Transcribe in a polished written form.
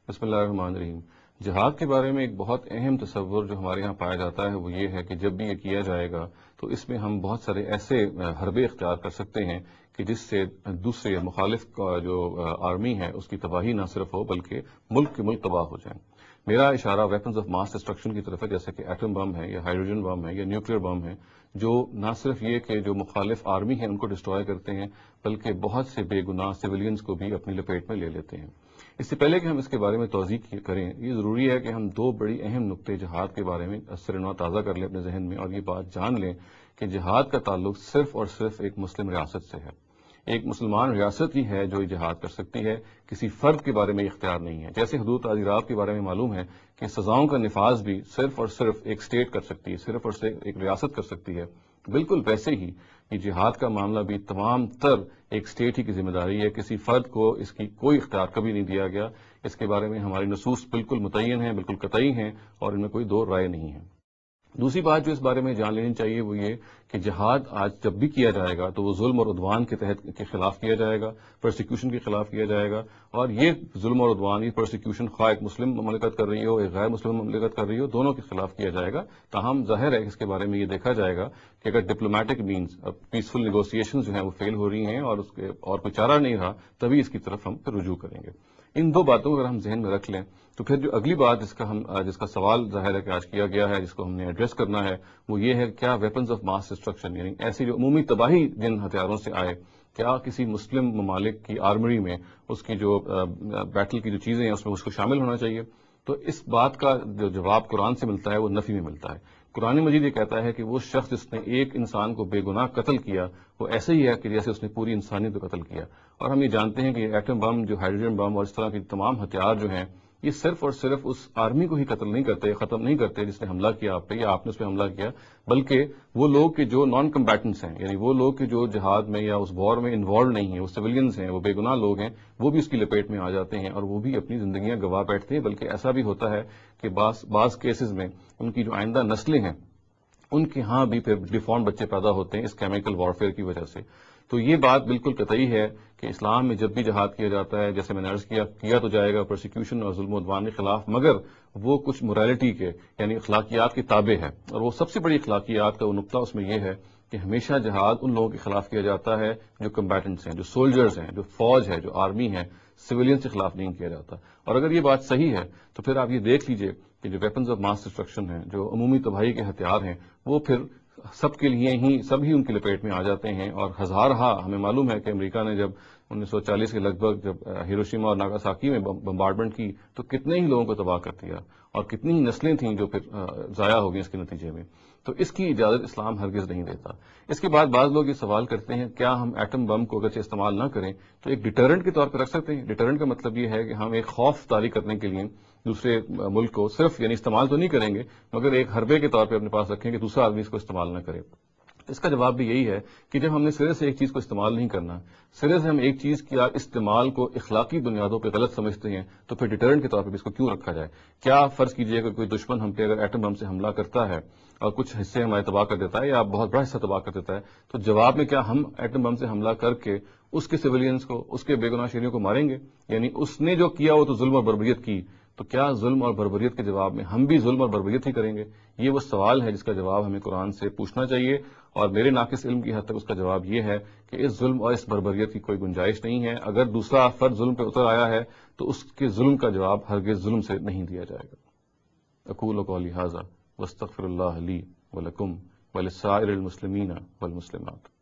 بسم اللہ الرحمن الرحیم۔ جہاد کے بارے میں ایک بہت اہم تصور جو ہمارے ہاں پایا جاتا ہے وہ یہ ہے کہ جب بھی یہ کیا جائے گا تو اس میں ہم بہت سارے ایسے حربے اختیار کر سکتے ہیں کہ جس سے دوسرے مخالف کا جو آرمی ہے اس کی تباہی نہ صرف ہو بلکہ ملک کے ملک تباہ ہو جائیں۔ میرا اشارہ ویپنز آف ماس ڈسٹرکشن کی طرف ہے، جیسے کہ ایٹم بم ہے یا ہائیڈروجن بم ہے یا نیوکلیر بم ہے، جو نہ صرف یہ کہ جو مخالف آرمی ہے ان کو ڈسٹروائے کرتے ہیں بلکہ بہت سے بے گناہ سویلینز کو بھی اپنی لپیٹ میں لے لیتے ہیں۔ اس سے پہلے کہ ہم اس کے بارے میں توضیح کریں، یہ ضروری ہے کہ ہم دو بڑی اہم نقطے جہاد کے بارے میں اثر نو تازہ کر لیں اپنے ذہن میں، اور یہ بات جان لیں کہ جہاد کا تعلق صرف اور صرف ایک مسلم ریاست سے ہے۔ ایک مسلمان ریاست ہی ہے جو جہاد کر سکتی ہے، کسی فرد کے بارے میں اختیار نہیں ہے۔ جیسے حدود تعزیرات کے بارے میں معلوم ہے کہ سزاؤں کا نفاذ بھی صرف اور صرف ایک اسٹیٹ کر سکتی ہے، صرف اور صرف ایک ریاست کر سکتی ہے، بالکل ویسے ہی یہ جہاد کا معاملہ بھی تمام تر ایک اسٹیٹ ہی کی ذمہ داری ہے۔ کسی فرد کو اس کی کوئی اختیار کبھی نہیں دیا گیا۔ اس کے بارے میں ہماری نصوص بالکل متعین ہیں، بالکل قطعی ہیں، اور ان میں کوئی دو رائے نہیں ہے۔ دوسری بات جو اس بارے میں جان لینی چاہیے وہ یہ کہ جہاد آج جب بھی کیا جائے گا تو وہ ظلم اور عدوان کے تحت کے خلاف کیا جائے گا، پرسیکیوشن کے خلاف کیا جائے گا، اور یہ ظلم اور عدوان، یہ پرسیکیوشن خواہ ایک مسلم مملکت کر رہی ہو ایک غیر مسلم مملکت کر رہی ہو، دونوں کے خلاف کیا جائے گا۔ تاہم ظاہر ہے کہ اس کے بارے میں یہ دیکھا جائے گا کہ اگر ڈپلومیٹک مینز پیسفل نیگوسیشن جو ہیں وہ فیل ہو رہی ہیں اور کوئی چارہ نہیں رہا، تبھی اس کی طرف ہم رجوع کریں گے۔ ان دو باتوں کو اگر ہم ذہن میں رکھ لیں تو پھر جو اگلی بات جس کا سوال ظاہر ہے کہ آج کیا گیا ہے، جس کو ہم نے ایڈریس کرنا ہے، وہ یہ ہے کیا ویپنز آف ماس ڈسٹرکشن، یعنی ایسی جو عمومی تباہی جن ہتھیاروں سے آئے، کیا کسی مسلم ممالک کی آرمری میں اس کی جو بیٹل کی جو چیزیں ہیں اس میں اس کو شامل ہونا چاہیے؟ تو اس بات کا جو جواب قرآن سے ملتا ہے وہ نفی میں ملتا ہے۔ قرآن مجید یہ کہتا ہے کہ وہ شخص جس نے ایک انسان کو بے گناہ قتل کیا وہ ایسے ہی ہے کہ جیسے اس نے پوری انسانیت کو قتل کیا۔ اور ہم یہ جانتے ہیں کہ ایٹم بم، جو ہائیڈروجن بم اور اس طرح کے تمام ہتھیار جو ہیں، یہ صرف اور صرف اس آرمی کو ہی قتل نہیں کرتے، ختم نہیں کرتے جس نے حملہ کیا آپ پہ یا آپ نے اس پہ حملہ کیا، بلکہ وہ لوگ کہ جو نان کمبیٹنٹس ہیں، یعنی وہ لوگ کہ جو جہاد میں یا اس وار میں انوالو نہیں ہیں، وہ سویلینز ہیں، وہ بے گناہ لوگ ہیں، وہ بھی اس کی لپیٹ میں آ جاتے ہیں اور وہ بھی اپنی زندگیاں گنوا بیٹھتے ہیں۔ بلکہ ایسا بھی ہوتا ہے کہ بعض کیسز میں ان کی جو آئندہ نسلیں ہیں ان کے ہاں بھی پھر ڈیفارم بچے پیدا ہوتے ہیں اس کیمیکل وارفیئر کی وجہ سے۔ تو یہ بات بالکل قطعی ہے کہ اسلام میں جب بھی جہاد کیا جاتا ہے، جیسے میں نے عرض کیا تو جائے گا پرسیکیوشن اور ظلم و عدوان کے خلاف، مگر وہ کچھ موریلٹی کے یعنی اخلاقیات کے تابع ہے۔ اور وہ سب سے بڑی اخلاقیات کا وہ نقطہ اس میں یہ ہے کہ ہمیشہ جہاد ان لوگوں کے خلاف کیا جاتا ہے جو کمبیٹنٹس ہیں، جو سولجرز ہیں، جو فوج ہے، جو آرمی ہے، سویلین کے خلاف نہیں کیا جاتا۔ اور اگر یہ بات صحیح ہے تو پھر آپ یہ دیکھ لیجئے کہ جو ویپنز آف ماس ڈسٹرکشن ہیں، جو عمومی تباہی کے ہتھیار ہیں، وہ پھر سب کے لیے ہی سب ہی ان کی لپیٹ میں آ جاتے ہیں۔ اور ہزارہا ہمیں معلوم ہے کہ امریکہ نے جب 1940 کے لگ بھگ جب ہیروشیما اور ناگاساکی میں بمبارڈمنٹ کی تو کتنے ہی لوگوں کو تباہ کر دیا اور کتنی ہی نسلیں تھیں جو پھر ضائع ہو گئی اس کے نتیجے میں۔ تو اس کی اجازت اسلام ہرگز نہیں دیتا۔ اس کے بعد بعض لوگ یہ سوال کرتے ہیں کیا ہم ایٹم بم کو اگرچہ استعمال نہ کریں تو ایک ڈیٹرنٹ کے طور پہ رکھ سکتے ہیں؟ ڈیٹرنٹ کا مطلب یہ ہے کہ ہم ایک خوف طاری کرنے کے لیے دوسرے ملک کو صرف یعنی استعمال تو نہیں کریں گے مگر ایک حربے کے طور پہ اپنے پاس رکھیں کہ دوسرا آدمی اس کو استعمال نہ کرے۔ اس کا جواب بھی یہی ہے کہ جب ہم نے سرے سے ایک چیز کو استعمال نہیں کرنا، سرے سے ہم ایک چیز کی استعمال کو اخلاقی بنیادوں پہ غلط سمجھتے ہیں، تو پھر ڈیٹرنٹ کے طور پہ اس کو کیوں رکھا جائے؟ کیا فرض کیجئے کہ کوئی دشمن ہم پہ اگر ایٹم بم سے حملہ کرتا ہے اور کچھ حصے ہمارے تباہ کر دیتا ہے یا بہت بڑا حصہ تباہ کر دیتا ہے، تو جواب میں کیا ہم ایٹم بم سے حملہ کر کے اس کے سویلینز کو، اس کے بے گناہ شہریوں کو ماریں گے؟ یعنی اس نے جو کیا وہ تو ظلم اور بربریت کی، تو کیا ظلم اور بربریت کے جواب میں ہم بھی ظلم اور بربریت ہی کریں گے؟ یہ وہ سوال ہے جس کا جواب ہمیں قرآن سے پوچھنا چاہیے، اور میرے ناقص علم کی حد تک اس کا جواب یہ ہے کہ اس ظلم اور اس بربریت کی کوئی گنجائش نہیں ہے۔ اگر دوسرا فرد ظلم پہ اتر آیا ہے تو اس کے ظلم کا جواب ہرگز ظلم سے نہیں دیا جائے گا۔ اقول قولی ھذا واستغفر اللہ لی ولکم ولسائر المسلمین والمسلمات۔